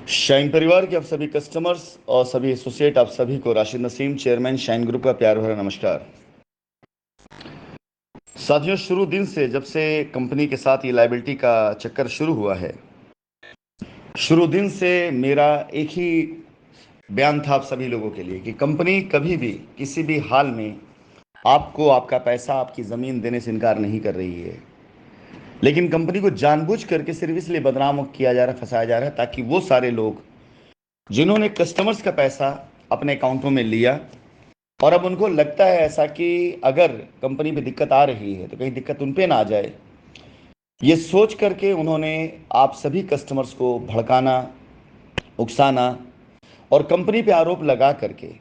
Shine परिवार के आप सभी कस्टमर्स और सभी एसोसिएट आप सभी को Rashid Naseem chairman shine group का प्यार भरा नमस्कार। साथियों, शुरू दिन से जब से कंपनी के साथ ये लायबिलिटी का चक्कर शुरू हुआ है, शुरू दिन से मेरा एक ही बयान था आप सभी लोगों के लिए कि कंपनी कभी भी किसी भी हाल में आपको आपका पैसा, आपकी ज़मीन देने से इनकार नहीं कर रही है। लेकिन कंपनी को जानबूझ करके सिर्फ इसलिए बदनाम किया जा रहा है, फंसाया जा रहा है, ताकि वो सारे लोग जिन्होंने कस्टमर्स का पैसा अपने अकाउंटों में लिया और अब उनको लगता है ऐसा कि अगर कंपनी पे दिक्कत आ रही है तो कहीं दिक्कत उन पे ना आ जाए, ये सोच करके उन्होंने आप सभी कस्टमर्स को भड़काना, उकसाना और कंपनी पे आरोप लगा करके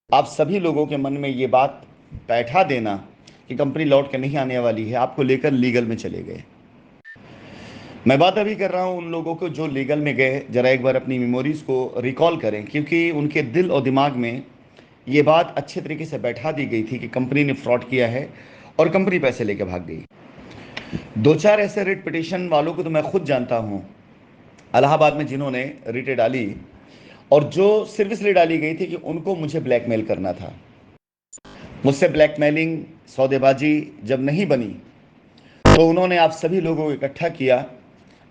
आप सभी लोगों के मन में ये बात बैठा देना कि कंपनी लौट कर नहीं आने वाली है, आपको लेकर लीगल में चले गए। मैं बात अभी कर रहा हूं उन लोगों को जो लीगल में गए। जरा एक बार अपनी मेमोरीज को रिकॉल करें, क्योंकि उनके दिल और दिमाग में ये बात अच्छे तरीके से बैठा दी गई थी कि कंपनी ने फ्रॉड किया है और कंपनी पैसे लेके भाग गई। दो चार ऐसे रिट पिटिशन वालों को तो मैं खुद जानता हूं इलाहाबाद में, जिन्होंने रिटें डाली और जो सिर्फ इसलिए डाली गई थी कि उनको मुझे ब्लैकमेल करना था। मुझसे ब्लैकमेलिंग, सौदेबाजी जब नहीं बनी तो उन्होंने आप सभी लोगों को इकट्ठा किया,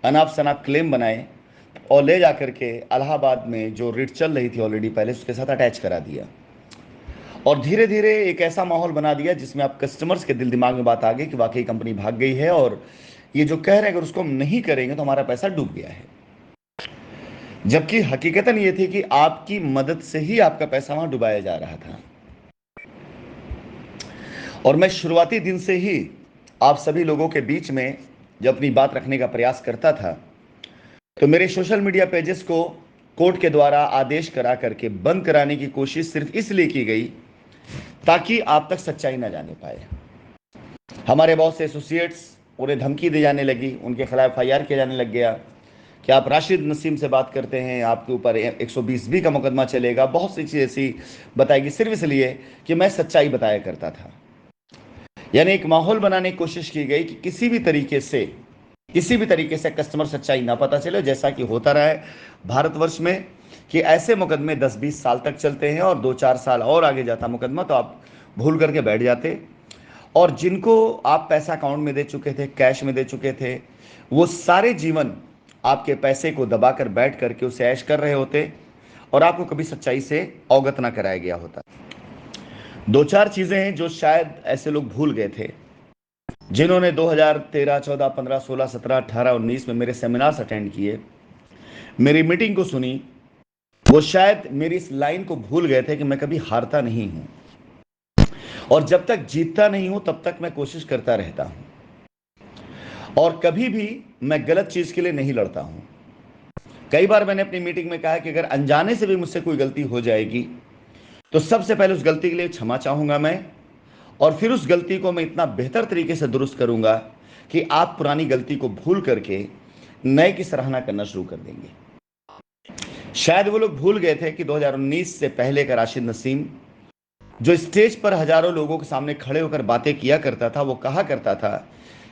अनाप शनाप क्लेम बनाए और ले जा करके इलाहाबाद में जो रिट चल रही थी ऑलरेडी पहले, उसके साथ अटैच करा दिया और धीरे धीरे एक ऐसा माहौल बना दिया जिसमें आप कस्टमर्स के दिल दिमाग में बात आ गई कि वाकई कंपनी भाग गई है और ये जो कह रहे हैं अगर उसको हम नहीं करेंगे तो हमारा पैसा डूब गया है। जबकि हकीकतन ये थी कि आपकी मदद से ही आपका पैसा वहां डुबाया जा रहा था। और मैं शुरुआती दिन से ही आप सभी लोगों के बीच में जब अपनी बात रखने का प्रयास करता था तो मेरे सोशल मीडिया पेजेस को कोर्ट के द्वारा आदेश करा करके बंद कराने की कोशिश सिर्फ इसलिए की गई ताकि आप तक सच्चाई ना जाने पाए। हमारे बहुत से एसोसिएट्स, उन्हें धमकी दी जाने लगी, उनके खिलाफ एफआईआर किया जाने लग गया कि आप राशिद नसीम से बात करते हैं, आपके ऊपर 120B का मुकदमा चलेगा। बहुत सी चीज़ ऐसी बताएगी सिर्फ इसलिए कि मैं सच्चाई बताया करता था। यानी एक माहौल बनाने की कोशिश की गई कि किसी भी तरीके से कस्टमर सच्चाई ना पता चले, जैसा कि होता रहा है भारतवर्ष में कि ऐसे मुकदमे 10-20 साल तक चलते हैं और 2-4 साल और आगे जाता मुकदमा तो आप भूल करके बैठ जाते। और जिनको आप पैसा अकाउंट में दे चुके थे, कैश में दे चुके थे, वो सारे जीवन आपके पैसे को दबाकर बैठ करके उसे ऐश कर रहे होते और आपको कभी सच्चाई से अवगत ना कराया गया होता। दो चार चीजें हैं जो शायद ऐसे लोग भूल गए थे जिन्होंने 2013, 14, 15, 16, 17, 18, 19 में मेरे सेमिनार्स अटेंड किए, मेरी मीटिंग को सुनी। वो शायद मेरी इस लाइन को भूल गए थे कि मैं कभी हारता नहीं हूं और जब तक जीतता नहीं हूं तब तक मैं कोशिश करता रहता हूं और कभी भी मैं गलत चीज के लिए नहीं लड़ता हूं। कई बार मैंने अपनी मीटिंग में कहा कि अगर अनजाने से भी मुझसे कोई गलती हो जाएगी तो सबसे पहले उस गलती के लिए क्षमा चाहूंगा मैं, और फिर उस गलती को मैं इतना बेहतर तरीके से दुरुस्त करूंगा कि आप पुरानी गलती को भूल करके नए की सराहना करना शुरू कर देंगे। शायद वो लोग भूल गए थे कि 2019 से पहले का राशिद नसीम जो स्टेज पर हजारों लोगों के सामने खड़े होकर बातें किया करता था, वो कहा करता था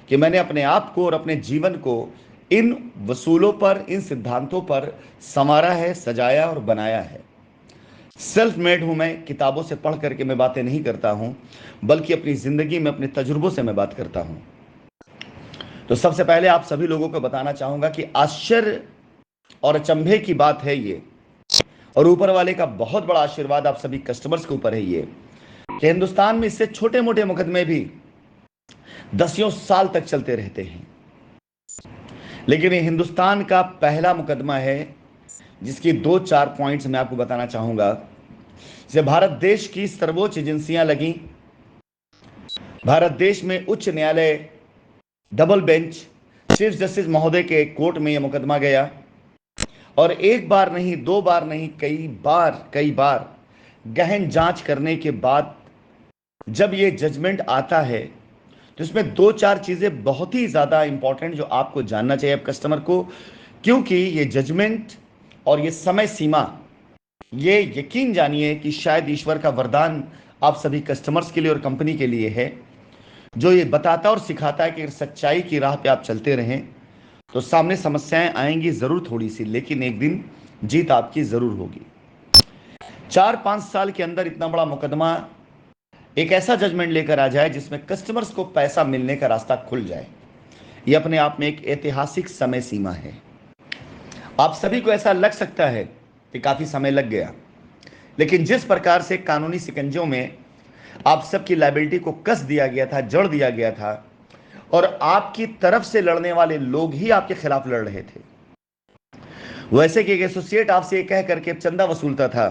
कि मैंने अपने आप को और अपने जीवन को इन वसूलों पर, इन सिद्धांतों पर संवारा है, सजाया और बनाया है। सेल्फ मेड हूं मैं, किताबों से पढ़ करके मैं बातें नहीं करता हूं, बल्कि अपनी जिंदगी में अपने तजुर्बों से मैं बात करता हूं। तो सबसे पहले आप सभी लोगों को बताना चाहूंगा कि आश्चर्य और अचंभे की बात है ये, और ऊपर वाले का बहुत बड़ा आशीर्वाद आप सभी कस्टमर्स के ऊपर है ये, कि हिंदुस्तान में इससे छोटे मोटे मुकदमे भी दसियों साल तक चलते रहते हैं, लेकिन ये हिंदुस्तान का पहला मुकदमा है जिसकी दो चार पॉइंट्स मैं आपको बताना चाहूंगा। जैसे भारत देश की सर्वोच्च एजेंसियां लगी, भारत देश में उच्च न्यायालय, डबल बेंच, चीफ जस्टिस महोदय के कोर्ट में यह मुकदमा गया और एक बार नहीं, दो बार नहीं, कई बार गहन जांच करने के बाद जब ये जजमेंट आता है तो इसमें दो चार चीजें बहुत ही ज्यादा इंपॉर्टेंट जो आपको जानना चाहिए आप कस्टमर को, क्योंकि ये जजमेंट और ये समय सीमा, ये यकीन जानिए कि शायद ईश्वर का वरदान आप सभी कस्टमर्स के लिए और कंपनी के लिए है, जो ये बताता और सिखाता है कि अगर सच्चाई की राह पे आप चलते रहें तो सामने समस्याएं आएंगी जरूर थोड़ी सी, लेकिन एक दिन जीत आपकी जरूर होगी। 4-5 साल के अंदर इतना बड़ा मुकदमा एक ऐसा जजमेंट लेकर आ जाए जिसमें कस्टमर्स को पैसा मिलने का रास्ता खुल जाए, यह अपने आप में एक ऐतिहासिक समय सीमा है। आप सभी को ऐसा लग सकता है कि काफी समय लग गया, लेकिन जिस प्रकार से कानूनी शिकंजों में आप सबकी लायबिलिटी को कस दिया गया था, जड़ दिया गया था, और आपकी तरफ से लड़ने वाले लोग ही आपके खिलाफ लड़ रहे थे। वैसे कि एक एसोसिएट आपसे ये कह करके चंदा वसूलता था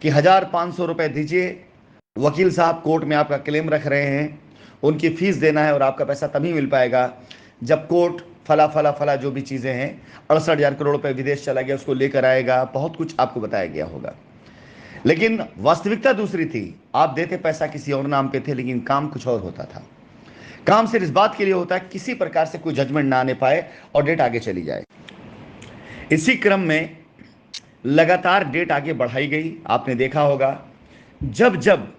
कि 1,500 रुपए दीजिए, वकील साहब कोर्ट में आपका क्लेम रख रहे हैं, उनकी फीस देना है और आपका पैसा तभी मिल पाएगा जब कोर्ट फला फला फला जो भी चीज़ें हैं, 68,000 करोड़ रुपए विदेश चला गया उसको लेकर आएगा, बहुत कुछ आपको बताया गया होगा। लेकिन वास्तविकता दूसरी थी। आप देते पैसा किसी और नाम पे थे, लेकिन काम कुछ और होता था। काम सिर्फ इस बात के लिए होता है किसी प्रकार से कोई जजमेंट ना आने पाए और डेट आगे चली जाए। इसी क्रम में लगातार डेट आगे बढ़ाई गई। आपने देखा होगा जब जब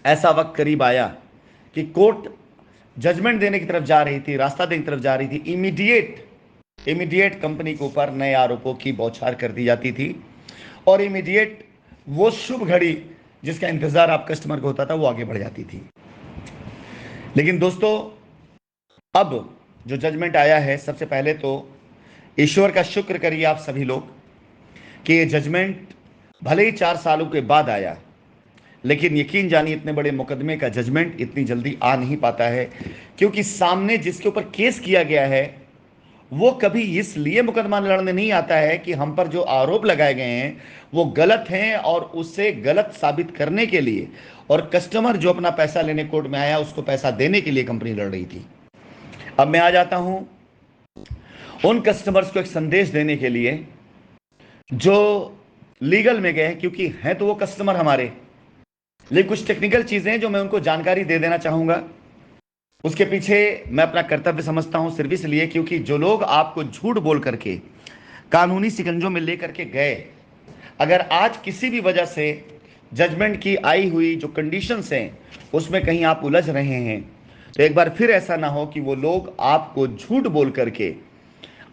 ऐसा वक्त करीब आया कि कोर्ट जजमेंट देने की तरफ जा रही थी, रास्ता देने की तरफ जा रही थी, इमीडिएट कंपनी के ऊपर नए आरोपों की बौछार कर दी जाती थी और इमीडिएट वो शुभ घड़ी जिसका इंतजार आप कस्टमर को होता था वो आगे बढ़ जाती थी। लेकिन दोस्तों, अब जो जजमेंट आया है, सबसे पहले तो ईश्वर का शुक्र करिए आप सभी लोग कि ये जजमेंट भले ही 4 सालों के बाद आया, लेकिन यकीन जानिए इतने बड़े मुकदमे का जजमेंट इतनी जल्दी आ नहीं पाता है, क्योंकि सामने जिसके ऊपर केस किया गया है वो कभी इसलिए मुकदमा लड़ने नहीं आता है कि हम पर जो आरोप लगाए गए हैं वो गलत हैं, और उससे गलत साबित करने के लिए और कस्टमर जो अपना पैसा लेने कोर्ट में आया उसको पैसा देने के लिए कंपनी लड़ रही थी। अब मैं आ जाता हूं उन कस्टमर्स को एक संदेश देने के लिए जो लीगल में गए हैं, क्योंकि हैं तो वो कस्टमर हमारे, लेकिन कुछ टेक्निकल चीजें जो मैं उनको जानकारी दे देना चाहूंगा। उसके पीछे मैं अपना कर्तव्य समझता हूं, सिर्फ इसलिए क्योंकि जो लोग आपको झूठ बोल करके कानूनी शिकंजों में लेकर के गए, अगर आज किसी भी वजह से जजमेंट की आई हुई जो कंडीशंस हैं उसमें कहीं आप उलझ रहे हैं, तो एक बार फिर ऐसा ना हो कि वो लोग आपको झूठ बोल करके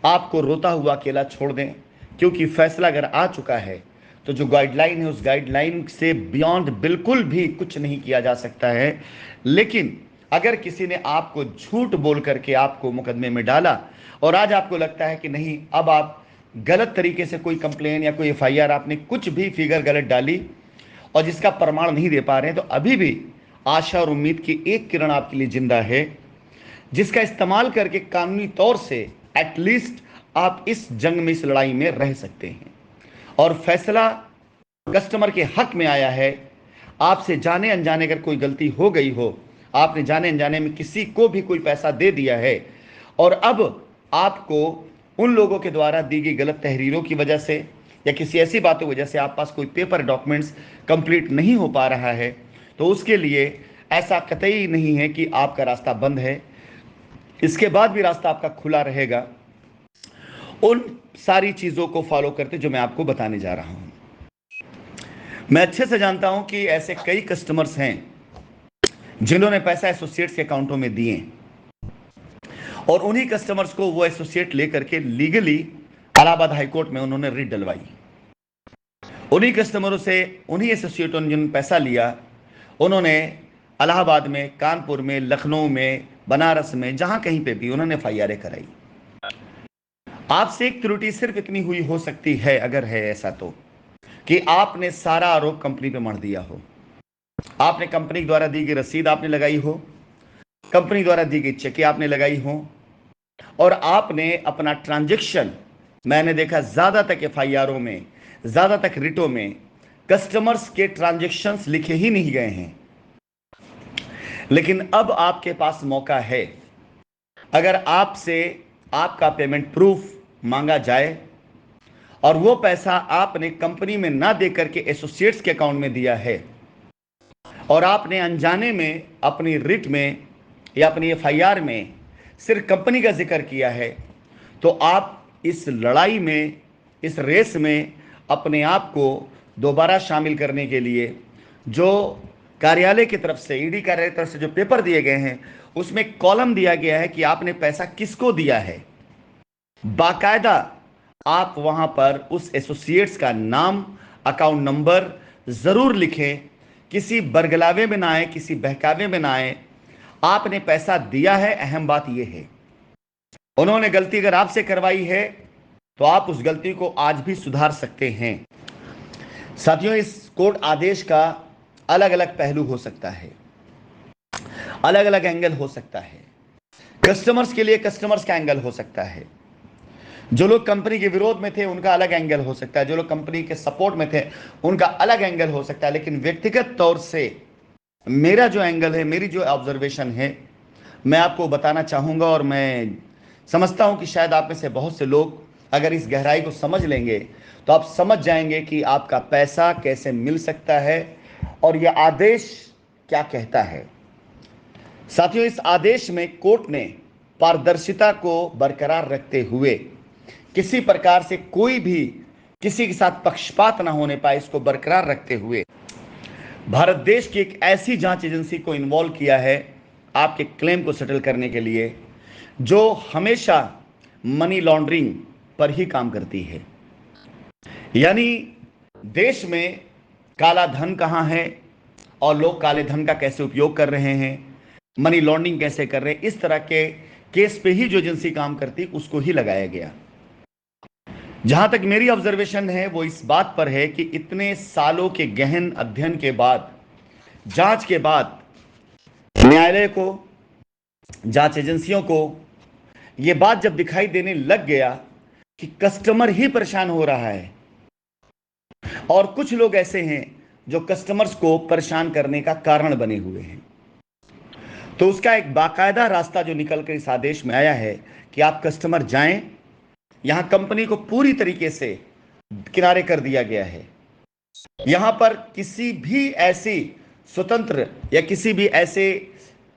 आपको रोता हुआ अकेला छोड़ दें। क्योंकि फैसला अगर आ चुका है तो जो गाइडलाइन है उस गाइडलाइन से बियॉन्ड बिल्कुल भी कुछ नहीं किया जा सकता है। लेकिन अगर किसी ने आपको झूठ बोल करके आपको मुकदमे में डाला और आज आपको लगता है कि नहीं, अब आप गलत तरीके से कोई कंप्लेन या कोई एफआईआर, आपने कुछ भी फिगर गलत डाली और जिसका प्रमाण नहीं दे पा रहे हैं, तो अभी भी आशा और उम्मीद की एक किरण आपके लिए जिंदा है, जिसका इस्तेमाल करके कानूनी तौर से एटलीस्ट आप इस जंग में, इस लड़ाई में रह सकते हैं। और फैसला कस्टमर के हक में आया है। आपसे जाने अनजाने अगर कोई गलती हो गई हो, आपने जाने अनजाने में किसी को भी कोई पैसा दे दिया है और अब आपको उन लोगों के द्वारा दी गई गलत तहरीरों की वजह से या किसी ऐसी बातों की वजह से आप पास कोई पेपर डॉक्यूमेंट्स कंप्लीट नहीं हो पा रहा है, तो उसके लिए ऐसा कतई नहीं है कि आपका रास्ता बंद है। इसके बाद भी रास्ता आपका खुला रहेगा उन सारी चीजों को फॉलो करते जो मैं आपको बताने जा रहा हूं। मैं अच्छे से जानता हूं कि ऐसे कई कस्टमर्स हैं जिन्होंने पैसा एसोसिएट्स के अकाउंटों में दिए और उन्हीं कस्टमर्स को वो एसोसिएट लेकर के लीगली इलाहाबाद हाईकोर्ट में उन्होंने रिट डलवाई। उन्हीं कस्टमरों से, उन्हीं एसोसिएटों ने जिन पैसा लिया, उन्होंने इलाहाबाद में, कानपुर में, लखनऊ में, बनारस में, जहां कहीं पे भी उन्होंने एफआईआर कराई। आपसे एक त्रुटि सिर्फ इतनी हुई हो सकती है, अगर है ऐसा, तो कि आपने सारा आरोप कंपनी पे मढ़ दिया हो। आपने कंपनी द्वारा दी गई रसीद आपने लगाई हो, कंपनी द्वारा दी गई चेकें आपने लगाई हो, और आपने अपना ट्रांजैक्शन, मैंने देखा ज्यादा तक एफआईआरों में, ज्यादा तक रिटों में कस्टमर्स के ट्रांजैक्शंस लिखे ही नहीं गए हैं। लेकिन अब आपके पास मौका है, अगर आपसे आपका पेमेंट प्रूफ मांगा जाए और वो पैसा आपने कंपनी में ना दे करके एसोसिएट्स के अकाउंट में दिया है और आपने अनजाने में अपनी रिट में या अपनी एफआईआर में सिर्फ कंपनी का जिक्र किया है, तो आप इस लड़ाई में, इस रेस में अपने आप को दोबारा शामिल करने के लिए जो कार्यालय की तरफ से, ईडी कार्यालय की तरफ से जो पेपर दिए गए हैं उसमें कॉलम दिया गया है कि आपने पैसा किसको दिया है। बाकायदा आप वहां पर उस एसोसिएट्स का नाम, अकाउंट नंबर जरूर लिखें। किसी बरगलावे में ना आए, किसी बहकावे में ना आए। आपने पैसा दिया है, अहम बात यह है। उन्होंने गलती अगर आपसे करवाई है तो आप उस गलती को आज भी सुधार सकते हैं। साथियों, इस कोर्ट आदेश का अलग अलग पहलू हो सकता है, अलग अलग एंगल हो सकता है। कस्टमर्स के लिए कस्टमर्स का एंगल हो सकता है, जो लोग कंपनी के विरोध में थे उनका अलग एंगल हो सकता है, जो लोग कंपनी के सपोर्ट में थे उनका अलग एंगल हो सकता है। लेकिन व्यक्तिगत तौर से मेरा जो एंगल है, मेरी जो ऑब्जर्वेशन है, मैं आपको बताना चाहूंगा। और मैं समझता हूं कि शायद आप में से बहुत से लोग अगर इस गहराई को समझ लेंगे तो आप समझ जाएंगे कि आपका पैसा कैसे मिल सकता है और यह आदेश क्या कहता है। साथियों, इस आदेश में कोर्ट ने पारदर्शिता को बरकरार रखते हुए, किसी प्रकार से कोई भी किसी के साथ पक्षपात ना होने पाए, इसको बरकरार रखते हुए भारत देश की एक ऐसी जांच एजेंसी को इन्वॉल्व किया है आपके क्लेम को सेटल करने के लिए, जो हमेशा मनी लॉन्ड्रिंग पर ही काम करती है। यानी देश में काला धन कहां है और लोग काले धन का कैसे उपयोग कर रहे हैं, मनी लॉन्ड्रिंग कैसे कर रहे हैं, इस तरह के केस पे ही जो एजेंसी काम करती उसको ही लगाया गया। जहां तक मेरी ऑब्जर्वेशन है वो इस बात पर है कि इतने सालों के गहन अध्ययन के बाद, जांच के बाद, न्यायालय को, जांच एजेंसियों को यह बात जब दिखाई देने लग गया कि कस्टमर ही परेशान हो रहा है और कुछ लोग ऐसे हैं जो कस्टमर्स को परेशान करने का कारण बने हुए हैं, तो उसका एक बाकायदा रास्ता जो निकलकर इस आदेश में आया है कि आप कस्टमर जाएं। यहां कंपनी को पूरी तरीके से किनारे कर दिया गया है। यहां पर किसी भी ऐसी स्वतंत्र या किसी भी ऐसे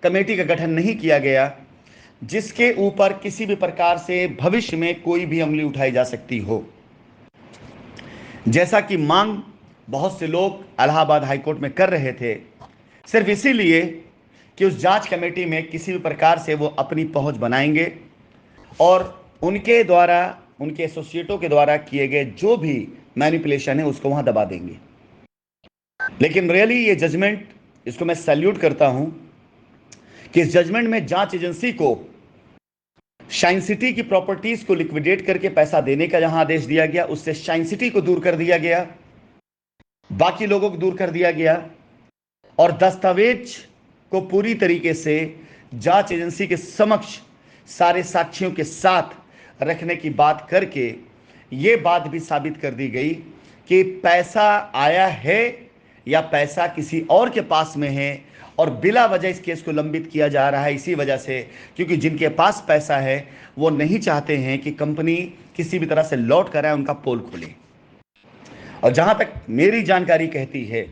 कमेटी का गठन नहीं किया गया जिसके ऊपर किसी भी प्रकार से भविष्य में कोई भी अमली उठाई जा सकती हो, जैसा कि मांग बहुत से लोग इलाहाबाद हाईकोर्ट में कर रहे थे, सिर्फ इसीलिए कि उस जांच कमेटी में किसी भी प्रकार से वो अपनी पहुंच बनाएंगे और उनके द्वारा, उनके एसोसिएटों के द्वारा किए गए जो भी मैनिपुलेशन है उसको वहां दबा देंगे। लेकिन रियली ये जजमेंट, इसको मैं सैल्यूट करता हूं कि इस जजमेंट में जांच एजेंसी को शाइन सिटी की प्रॉपर्टीज को लिक्विडेट करके पैसा देने का जहां आदेश दिया गया, उससे शाइन सिटी को दूर कर दिया गया, बाकी लोगों को दूर कर दिया गया और दस्तावेज को पूरी तरीके से जांच एजेंसी के समक्ष सारे साक्षियों के साथ रखने की बात करके यह बात भी साबित कर दी गई कि पैसा आया है या पैसा किसी और के पास में है और बिला वजह इस केस को लंबित किया जा रहा है इसी वजह से क्योंकि जिनके पास पैसा है वो नहीं चाहते हैं कि कंपनी किसी भी तरह से लौट कर आए, उनका पोल खोले। और जहां तक मेरी जानकारी कहती है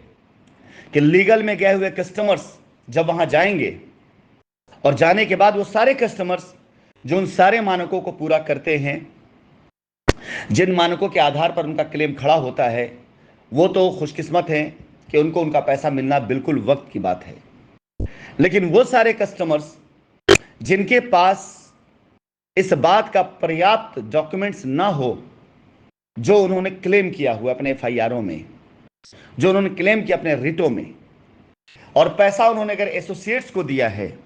कि लीगल में गए हुए कस्टमर्स जब वहां जाएंगे और जाने के बाद वो सारे कस्टमर्स जो उन सारे मानकों को पूरा करते हैं, जिन मानकों के आधार पर उनका क्लेम खड़ा होता है, वो तो खुशकिस्मत हैं कि उनको उनका पैसा मिलना बिल्कुल वक्त की बात है। लेकिन वो सारे कस्टमर्स जिनके पास इस बात का पर्याप्त डॉक्यूमेंट्स ना हो जो उन्होंने क्लेम किया हुआ अपने एफआईआरों में, जो उन्होंने क्लेम किया अपने रिटों में, और पैसा उन्होंने अगर एसोसिएट्स को दिया है,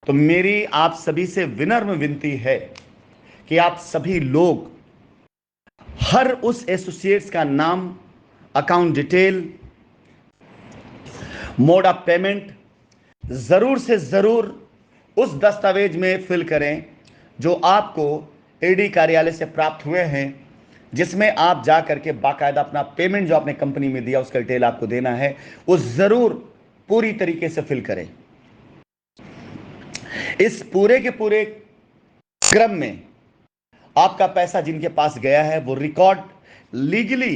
तो मेरी आप सभी से विनम्र विनती है कि आप सभी लोग हर उस एसोसिएट्स का नाम, account detail, mode of payment जरूर से जरूर उस दस्तावेज में फिल करें जो आपको ईडी कार्यालय से प्राप्त हुए हैं, जिसमें आप जा करके बाकायदा अपना पेमेंट जो आपने कंपनी में दिया उसका डिटेल आपको देना है, वो जरूर पूरी तरीके से फिल करें। इस पूरे के पूरे क्रम में आपका पैसा जिनके पास गया है वो रिकॉर्ड लीगली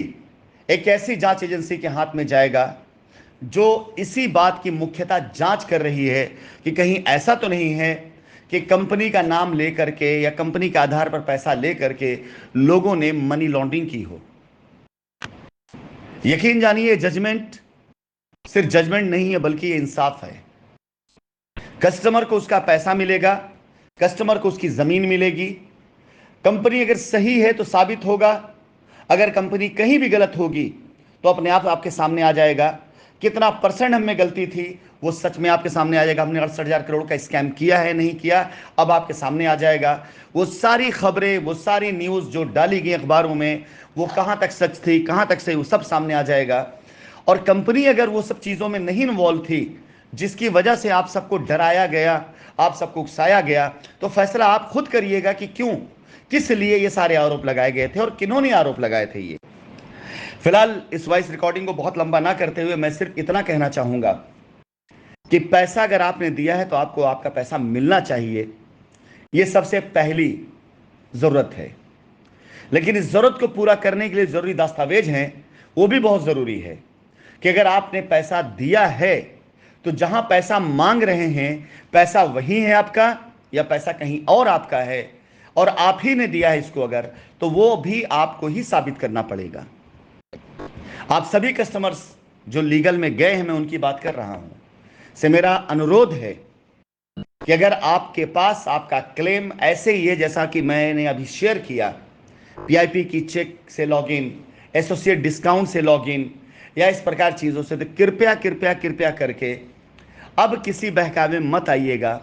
एक ऐसी जांच एजेंसी के हाथ में जाएगा जो इसी बात की मुख्यतः जांच कर रही है कि कहीं ऐसा तो नहीं है कि कंपनी का नाम लेकर के या कंपनी के आधार पर पैसा लेकर के लोगों ने मनी लॉन्ड्रिंग की हो। यकीन जानिए, जजमेंट सिर्फ जजमेंट नहीं है बल्कि ये इंसाफ है। कस्टमर को उसका पैसा मिलेगा, कस्टमर को उसकी जमीन मिलेगी, कंपनी अगर सही है तो साबित होगा, अगर कंपनी कहीं भी गलत होगी तो अपने आप आपके सामने आ जाएगा। कितना परसेंट हमें गलती थी वो सच में आपके सामने आ जाएगा। हमने 68,000 करोड़ का स्कैम किया है नहीं किया, अब आपके सामने आ जाएगा। वो सारी खबरें, वो सारी न्यूज़ जो डाली गई अखबारों में, वो कहाँ तक सच थी, कहाँ तक सही, वो सब सामने आ जाएगा। और कंपनी अगर वो सब चीज़ों में नहीं इन्वॉल्व थी जिसकी वजह से आप सबको डराया गया, आप सबको उकसाया गया, तो फैसला आप खुद करिएगा कि क्यों, किस लिए ये सारे आरोप लगाए गए थे और किन्होंने आरोप लगाए थे। ये फिलहाल इस वॉइस रिकॉर्डिंग को बहुत लंबा ना करते हुए मैं सिर्फ इतना कहना चाहूंगा कि पैसा अगर आपने दिया है तो आपको आपका पैसा मिलना चाहिए, यह सबसे पहली जरूरत है। लेकिन इस जरूरत को पूरा करने के लिए जरूरी दस्तावेज हैं, वो भी बहुत जरूरी है कि अगर आपने पैसा दिया है तो जहां पैसा मांग रहे हैं पैसा वही है आपका या पैसा कहीं और आपका है और आप ही ने दिया है इसको, अगर तो वो भी आपको ही साबित करना पड़ेगा। आप सभी कस्टमर्स जो लीगल में गए हैं, मैं उनकी बात कर रहा हूं, से मेरा अनुरोध है कि अगर आपके पास आपका क्लेम ऐसे ही है जैसा कि मैंने अभी शेयर किया, पीआईपी की चेक से लॉगिन, एसोसिएट डिस्काउंट से लॉगिन या इस प्रकार चीज़ों से, तो कृपया कृपया कृपया करके अब किसी बहकावे में मत आइएगा।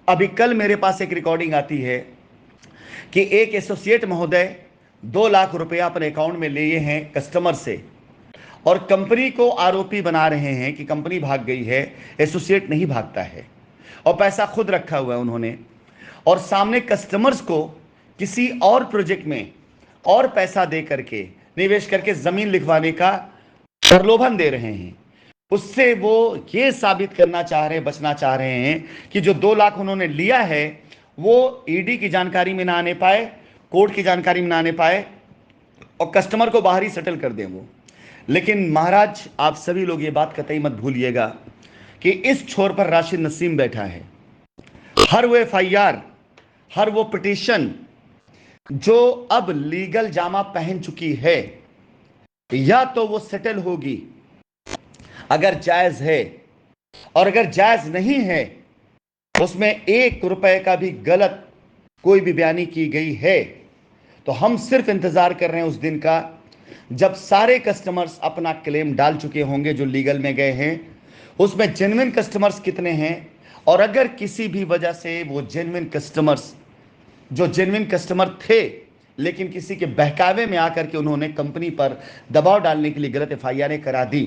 अभी कल मेरे पास एक रिकॉर्डिंग आती है कि एक एसोसिएट महोदय 2 लाख रुपया अपने अकाउंट में लिए हैं कस्टमर से और कंपनी को आरोपी बना रहे हैं कि कंपनी भाग गई है, एसोसिएट नहीं भागता है और पैसा खुद रखा हुआ है उन्होंने, और सामने कस्टमर्स को किसी और प्रोजेक्ट में और पैसा दे करके, निवेश करके जमीन लिखवाने का प्रलोभन दे रहे हैं। उससे वो ये साबित करना चाह रहे, बचना चाह रहे हैं कि जो 2 लाख उन्होंने लिया है वो ईडी की जानकारी में ना आने पाए, कोर्ट की जानकारी में ना आने पाए और कस्टमर को बाहर ही सेटल कर दें वो। लेकिन महाराज, आप सभी लोग ये बात कतई मत भूलिएगा कि इस छोर पर राशिद नसीम बैठा है। हर वो एफआईआर, हर वो पिटीशन जो अब लीगल जामा पहन चुकी है, या तो वो सेटल होगी अगर जायज है, और अगर जायज नहीं है, उसमें 1 रुपए का भी गलत कोई भी बयानी की गई है, तो हम सिर्फ इंतजार कर रहे हैं उस दिन का जब सारे कस्टमर्स अपना क्लेम डाल चुके होंगे जो लीगल में गए हैं। उसमें जेन्युइन कस्टमर्स कितने हैं, और अगर किसी भी वजह से वो जेन्युइन कस्टमर्स जो जेन्युइन कस्टमर थे लेकिन किसी के बहकावे में आकर के उन्होंने कंपनी पर दबाव डालने के लिए गलत एफआईआर करा दी,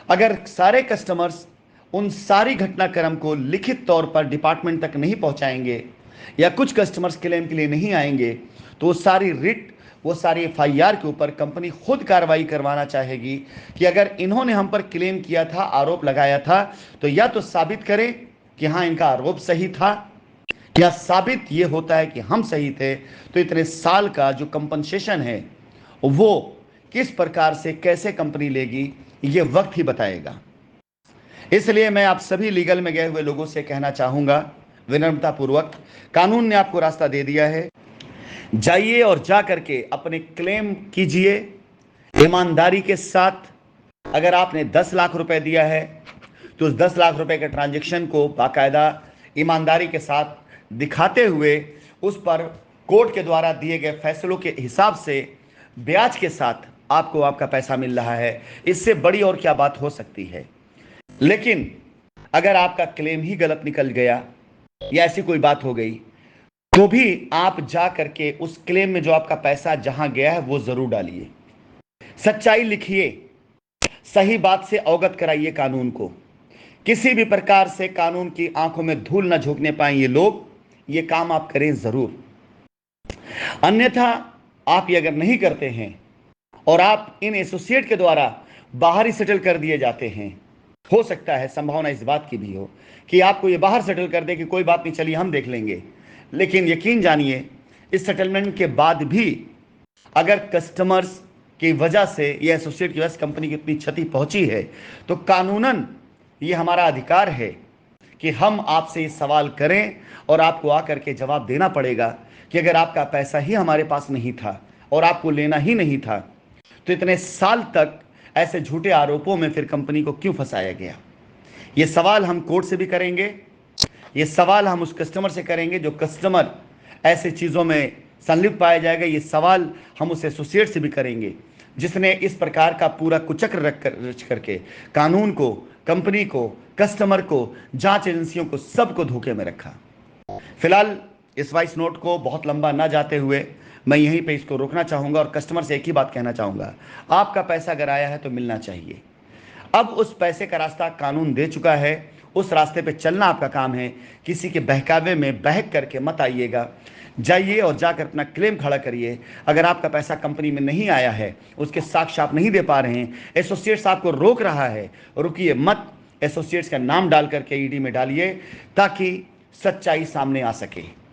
अगर सारे कस्टमर्स उन सारी घटनाक्रम को लिखित तौर पर डिपार्टमेंट तक नहीं पहुंचाएंगे या कुछ कस्टमर्स क्लेम के लिए नहीं आएंगे, तो वो सारी रिट, वो सारी एफआईआर के ऊपर कंपनी खुद कार्रवाई करवाना चाहेगी कि अगर इन्होंने हम पर क्लेम किया था, आरोप लगाया था, तो या तो साबित करें कि हाँ इनका आरोप सही था, या साबित ये होता है कि हम सही थे, तो इतने साल का जो कंपनसेशन है वो किस प्रकार से कैसे कंपनी लेगी ये वक्त ही बताएगा। इसलिए मैं आप सभी लीगल में गए हुए लोगों से कहना चाहूंगा विनम्रता पूर्वक, कानून ने आपको रास्ता दे दिया है, जाइए और जा करके अपने क्लेम कीजिए ईमानदारी के साथ। अगर आपने 10 लाख रुपए दिया है तो उस 10 लाख रुपए के ट्रांजैक्शन को बाकायदा ईमानदारी के साथ दिखाते हुए उस पर कोर्ट के द्वारा दिए गए फैसलों के हिसाब से ब्याज के साथ आपको आपका पैसा मिल रहा है। इससे बड़ी और क्या बात हो सकती है। लेकिन अगर आपका क्लेम ही गलत निकल गया या ऐसी कोई बात हो गई, तो भी आप जा करके उस क्लेम में जो आपका पैसा जहां गया है वो जरूर डालिए, सच्चाई लिखिए, सही बात से अवगत कराइए कानून को। किसी भी प्रकार से कानून की आंखों में धूल न झोंकने पाए ये लोग, ये काम आप करें जरूर। अन्यथा आप ये अगर नहीं करते हैं और आप इन एसोसिएट के द्वारा बाहर ही सेटल कर दिए जाते हैं, हो सकता है संभावना इस बात की भी हो कि आपको ये बाहर सेटल कर दे कि कोई बात नहीं, चलिए हम देख लेंगे। लेकिन यकीन जानिए इस सेटलमेंट के बाद भी अगर कस्टमर्स की वजह से ये एसोसिएट की वजह से कंपनी की इतनी क्षति पहुंची है, तो कानूनन ये हमारा अधिकार है कि हम आपसे ये सवाल करें और आपको आकर के जवाब देना पड़ेगा कि अगर आपका पैसा ही हमारे पास नहीं था और आपको लेना ही नहीं था, तो इतने साल तक ऐसे झूठे आरोपों में फिर कंपनी को क्यों फंसाया गया। ये सवाल हम कोर्ट से भी करेंगे, ये सवाल हम उस कस्टमर से करेंगे जो कस्टमर ऐसे चीज़ों में संलिप्त पाया जाएगा, ये सवाल हम उस एसोसिएट से भी करेंगे जिसने इस प्रकार का पूरा कुचक्र रच करके कानून को, कंपनी को, कस्टमर को, जांच एजेंसियों को, सबको धोखे में रखा। फिलहाल इस वॉइस नोट को बहुत लंबा ना जाते हुए मैं यहीं पे इसको रोकना चाहूंगा और कस्टमर से एक ही बात कहना चाहूंगा, आपका पैसा अगर आया है तो मिलना चाहिए। अब उस पैसे का रास्ता कानून दे चुका है, उस रास्ते पे चलना आपका काम है। किसी के बहकावे में बहक करके मत आइएगा, जाइए और जाकर अपना क्लेम खड़ा करिए। अगर आपका पैसा कंपनी में नहीं आया है, उसके साक्ष्य आप नहीं दे पा रहे हैं, एसोसिएट्स आपको रोक रहा है, रुकिए मत, एसोसिएट्स का नाम डाल करके ईडी में डालिए ताकि सच्चाई सामने आ सके।